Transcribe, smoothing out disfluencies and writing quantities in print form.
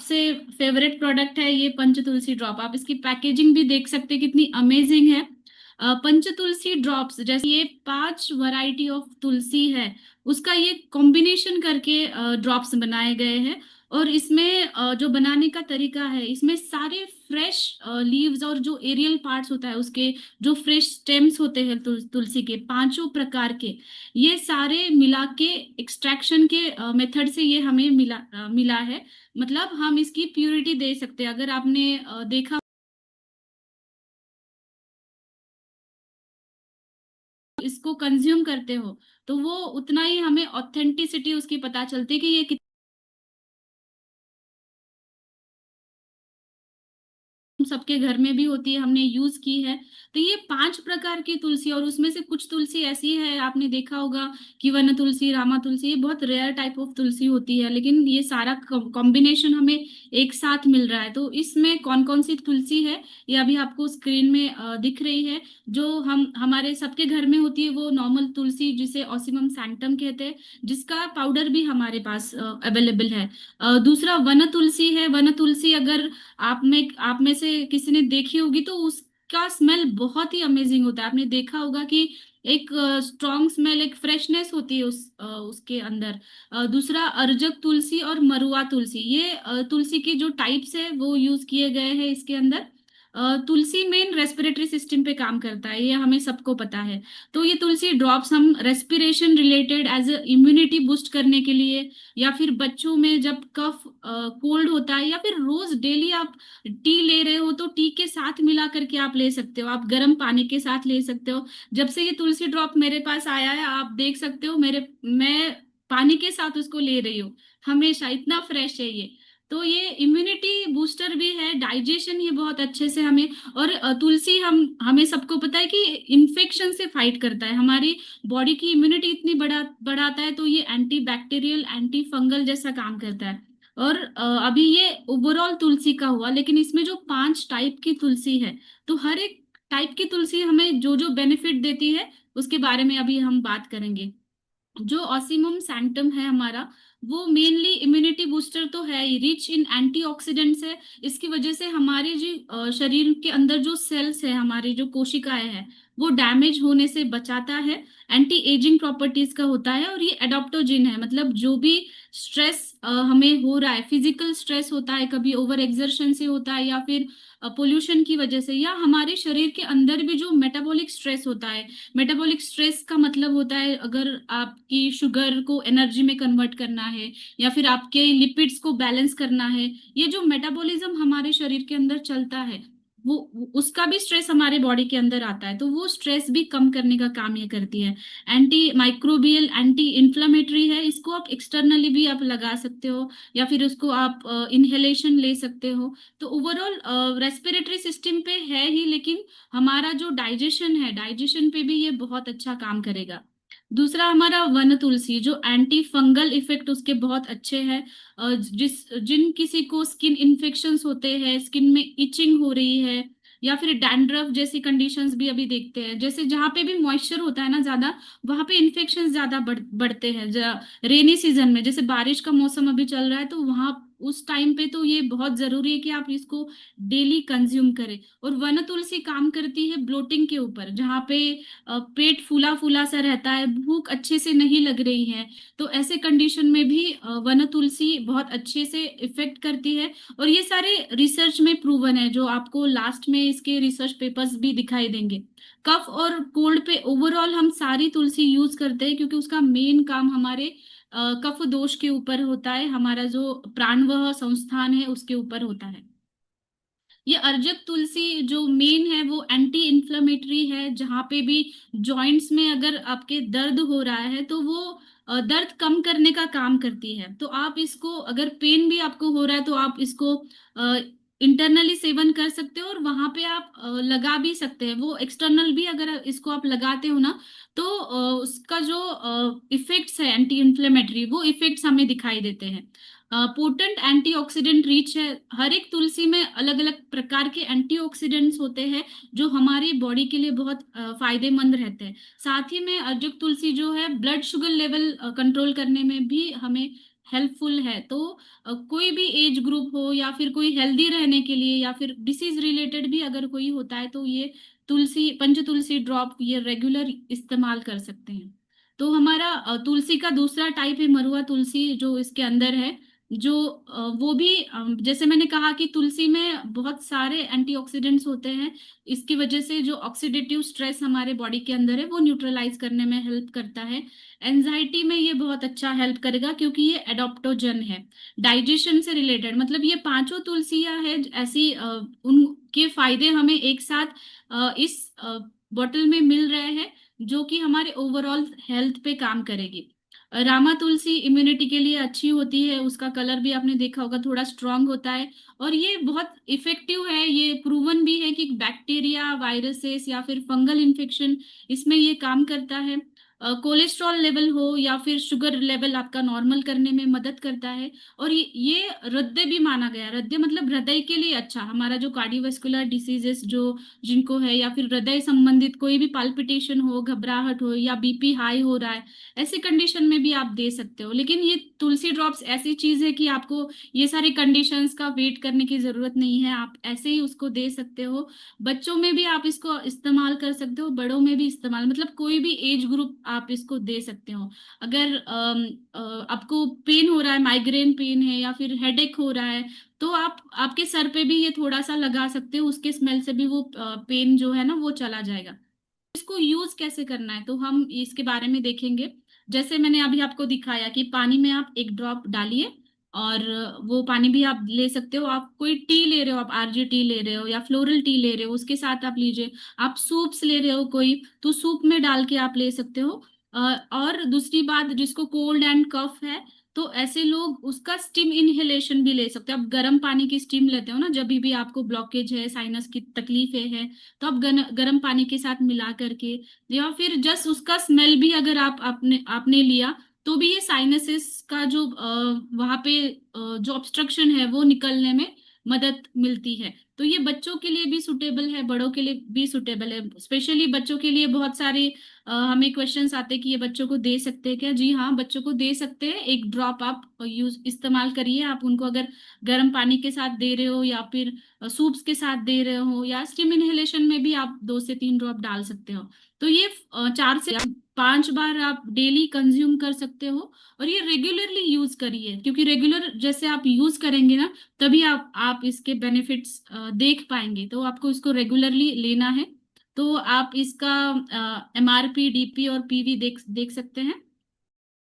सबसे favourite product है ये पंच तुलसी ड्रॉप। आप इसकी पैकेजिंग भी देख सकते हैं कितनी अमेजिंग है। पंच तुलसी ड्रॉप्स, जैसे ये 5 वैरायटी ऑफ तुलसी है, उसका ये कॉम्बिनेशन करके ड्रॉप्स बनाए गए हैं। और इसमें जो बनाने का तरीका है, इसमें सारे फ्रेश लीव्स और जो एरियल पार्ट्स होता है उसके, जो फ्रेश स्टेम्स होते हैं तुलसी के 5 प्रकार के, ये सारे मिला के एक्सट्रैक्शन के मेथड से ये हमें मिला है। मतलब हम इसकी प्योरिटी दे सकते हैं। अगर आपने देखा, इसको कंज्यूम करते हो, तो वो उतना ही हमें ऑथेंटिसिटी उसकी पता चलती है कि ये सबके घर में भी होती है, हमने यूज की है। तो ये 5 प्रकार की तुलसी, और उसमें से कुछ तुलसी ऐसी है, आपने देखा होगा कि वन तुलसी, रामा तुलसी, ये बहुत रेयर टाइप ऑफ तुलसी होती है, लेकिन ये सारा कॉम्बिनेशन हमें एक साथ मिल रहा है। तो इसमें कौन कौन सी तुलसी है, ये अभी आपको स्क्रीन में दिख रही है। जो हम हमारे सबके घर में होती है वो नॉर्मल तुलसी, जिसे ऑसिमम सैंक्टम कहते हैं, जिसका पाउडर भी हमारे पास अवेलेबल है। दूसरा वन तुलसी है। वन तुलसी अगर आप में से किसी ने देखी होगी तो उसका स्मेल बहुत ही अमेजिंग होता है। आपने देखा होगा कि एक स्ट्रॉन्ग स्मेल, एक फ्रेशनेस होती है उसके अंदर। दूसरा अर्जक तुलसी और मरुआ तुलसी, ये तुलसी की जो टाइप्स है वो यूज किए गए हैं इसके अंदर। तुलसी मेन रेस्पिरेटरी सिस्टम पे काम करता है, ये हमें सबको पता है। तो ये तुलसी ड्रॉप्स हम respiration related as a immunity boost करने के लिए, या फिर बच्चों में जब कफ कोल्ड होता है, या फिर रोज डेली आप टी ले रहे हो तो टी के साथ मिला करके आप ले सकते हो, आप गर्म पानी के साथ ले सकते हो। जब से ये तुलसी ड्रॉप मेरे पास आया है, आप देख सकते हो, मैं पानी के साथ उसको ले रही हूँ हमेशा, इतना फ्रेश है ये। तो ये इम्यूनिटी बूस्टर भी है, डाइजेशन ये बहुत अच्छे से हमें। और तुलसी हमें सबको पता है कि इन्फेक्शन से फाइट करता है, हमारी बॉडी की इम्यूनिटी इतनी बढ़ाता है। तो ये एंटी बैक्टीरियल, एंटी फंगल जैसा काम करता है। और अभी ये ओवरऑल तुलसी का हुआ, लेकिन इसमें जो 5 टाइप की तुलसी है, तो हर एक टाइप की तुलसी हमें जो जो बेनिफिट देती है उसके बारे में अभी हम बात करेंगे। जो ऑसिमम सैंक्टम है हमारा, वो मेनली इम्यूनिटी बूस्टर तो है ही, रिच इन एंटीऑक्सीडेंट्स है। इसकी वजह से हमारे जो शरीर के अंदर जो सेल्स है, हमारी जो कोशिकाएं हैं, वो डैमेज होने से बचाता है। एंटी एजिंग प्रॉपर्टीज का होता है। और ये एडॉप्टोजिन है, मतलब जो भी स्ट्रेस हमें हो रहा है, फिजिकल स्ट्रेस होता है, कभी ओवर एक्सर्शन से होता है, या फिर पोल्यूशन की वजह से, या हमारे शरीर के अंदर भी जो मेटाबॉलिक स्ट्रेस होता है। मेटाबॉलिक स्ट्रेस का मतलब होता है अगर आपकी शुगर को एनर्जी में कन्वर्ट करना है, या फिर आपके लिपिड्स को बैलेंस करना है, ये जो मेटाबॉलिज्म हमारे शरीर के अंदर चलता है, उसका भी स्ट्रेस हमारे बॉडी के अंदर आता है, तो वो स्ट्रेस भी कम करने का काम ये करती है। एंटी माइक्रोबियल, एंटी इन्फ्लामेटरी है, इसको आप एक्सटर्नली भी आप लगा सकते हो, या फिर उसको आप इनहेलेशन ले सकते हो। तो ओवरऑल रेस्पिरेटरी सिस्टम पे है ही, लेकिन हमारा जो डाइजेशन है, डाइजेशन पे भी ये बहुत अच्छा काम करेगा। दूसरा हमारा वन तुलसी, जो एंटी फंगल इफेक्ट उसके बहुत अच्छे हैं। जिन किसी को स्किन इन्फेक्शंस होते हैं, स्किन में इचिंग हो रही है, या फिर डैंड्रफ जैसी कंडीशंस भी अभी देखते हैं, जैसे जहाँ पे भी मॉइस्चर होता है ना ज्यादा, वहां पे इन्फेक्शन ज्यादा बढ़ते हैं। रेनी सीजन में, जैसे बारिश का मौसम अभी चल रहा है, तो वहां उस टाइम पे तो ये बहुत जरूरी है कि आप इसको डेली कंज्यूम करें। और वन तुलसी काम करती है ब्लोटिंग के ऊपर, जहाँ पे पेट फूला फूला सा रहता है, भूख अच्छे से नहीं लग रही है, तो ऐसे कंडीशन में भी वन तुलसी बहुत अच्छे से इफेक्ट करती है। और ये सारे रिसर्च में प्रूवन है, जो आपको लास्ट में इसके रिसर्च पेपर्स भी दिखाई देंगे। कफ और कोल्ड पे ओवरऑल हम सारी तुलसी यूज करते हैं, क्योंकि उसका मेन काम हमारे कफ दोष के ऊपर होता है, हमारा जो प्राणवह संस्थान है उसके ऊपर होता है। ये अर्जक तुलसी जो मेन है वो एंटी इन्फ्लेमेटरी है, जहाँ पे भी जॉइंट्स में अगर आपके दर्द हो रहा है तो वो दर्द कम करने का काम करती है। तो आप इसको, अगर पेन भी आपको हो रहा है तो आप इसको इंटरनली सेवन कर सकते हो, और वहां पे आप लगा भी सकते हैं। वो एक्सटर्नल भी अगर इसको आप लगाते हो ना, तो उसका जो इफेक्ट्स है एंटी इन्फ्लेमेटरी, वो इफेक्ट्स हमें दिखाई देते हैं। पोटेंट एंटीऑक्सीडेंट रिच है, हर एक तुलसी में अलग अलग प्रकार के एंटीऑक्सीडेंट्स होते हैं, जो हमारी बॉडी के लिए बहुत फायदेमंद रहते हैं। साथ ही में अर्जुक तुलसी जो है, ब्लड शुगर लेवल कंट्रोल करने में भी हमें हेल्पफुल है। तो कोई भी एज ग्रुप हो या फिर कोई हेल्दी रहने के लिए या फिर डिसीज रिलेटेड भी अगर कोई होता है तो ये तुलसी, पंच तुलसी ड्रॉप ये रेगुलर इस्तेमाल कर सकते हैं। तो हमारा तुलसी का दूसरा टाइप है मरुआ तुलसी, जो इसके अंदर है, जो वो भी जैसे मैंने कहा कि तुलसी में बहुत सारे एंटीऑक्सीडेंट्स होते हैं। इसकी वजह से जो ऑक्सीडेटिव स्ट्रेस हमारे बॉडी के अंदर है वो न्यूट्रलाइज करने में हेल्प करता है। एंजाइटी में ये बहुत अच्छा हेल्प करेगा क्योंकि ये एडोप्टोजन है। डाइजेशन से रिलेटेड, मतलब ये पांचों तुलसियां है ऐसी, उनके फायदे हमें एक साथ इस बॉटल में मिल रहे हैं, जो कि हमारे ओवरऑल हेल्थ पे काम करेगी। रामा तुलसी इम्यूनिटी के लिए अच्छी होती है, उसका कलर भी आपने देखा होगा थोड़ा स्ट्रांग होता है। और ये बहुत इफेक्टिव है, ये प्रूवन भी है कि बैक्टीरिया, वायरसेस या फिर फंगल इन्फेक्शन, इसमें ये काम करता है। कोलेस्ट्रॉल लेवल हो या फिर शुगर लेवल आपका नॉर्मल करने में मदद करता है। और ये हृदय भी माना गया, हृदय मतलब हृदय के लिए अच्छा, हमारा जो कार्डियोवास्कुलर डिसीजेस जो जिनको है, या फिर हृदय संबंधित कोई भी पाल्पिटेशन हो, घबराहट हो या बीपी हाई हो रहा है, ऐसी कंडीशन में भी आप दे सकते हो। लेकिन ये तुलसी ड्रॉप्स ऐसी चीज है कि आपको ये सारी कंडीशंस का वेट करने की जरूरत नहीं है, आप ऐसे ही उसको दे सकते हो। बच्चों में भी आप इसको इस्तेमाल कर सकते हो, बड़ों में भी इस्तेमाल, मतलब कोई भी एज ग्रुप आप इसको दे सकते हो। अगर आपको पेन हो रहा है, माइग्रेन पेन है या फिर हेडेक हो रहा है, तो आप आपके सर पे भी ये थोड़ा सा लगा सकते हो, उसके स्मेल से भी वो पेन जो है ना वो चला जाएगा। इसको यूज कैसे करना है तो हम इसके बारे में देखेंगे। जैसे मैंने अभी आपको दिखाया कि पानी में आप एक ड्रॉप डालिए, और वो पानी भी आप ले सकते हो। आप कोई टी ले रहे हो, आप आरजे टी ले रहे हो या फ्लोरल टी ले रहे हो, उसके साथ आप लीजिए। आप सूप्स ले रहे हो कोई, तो सूप में डाल के आप ले सकते हो। और दूसरी बात, जिसको कोल्ड एंड कफ है, तो ऐसे लोग उसका स्टीम इनहेलेशन भी ले सकते हो। आप गर्म पानी की स्टीम लेते हो ना, जब भी आपको ब्लॉकेज है, साइनस की तकलीफें है, तो आप गर्म पानी के साथ मिला करके, या फिर जस्ट उसका स्मेल भी अगर आप आपने आपने लिया, तो भी ये साइनसिस का जो वहां पे जो ऑब्स्ट्रक्शन है वो निकलने में मदद मिलती है। तो ये बच्चों के लिए भी सुटेबल है, बड़ों के लिए भी सुटेबल है। स्पेशली बच्चों के लिए बहुत सारे हमें क्वेश्चंस आते हैं कि ये बच्चों को दे सकते हैं क्या। जी हाँ, बच्चों को दे सकते हैं। एक ड्रॉप आप यूज इस्तेमाल करिए। आप उनको अगर गर्म पानी के साथ दे रहे हो या फिर सूप्स के साथ दे रहे हो, या स्टीम इनहेलेशन में भी आप 2 से 3 ड्रॉप डाल सकते हो। तो ये 4 से 5 बार आप डेली कंज्यूम कर सकते हो। और ये रेगुलरली यूज करिए, क्योंकि रेगुलर जैसे आप यूज करेंगे ना, तभी आप इसके बेनिफिट्स देख पाएंगे। तो आपको इसको रेगुलरली लेना है। तो आप इसका एमआरपी, डीपी और पीवी देख देख सकते हैं।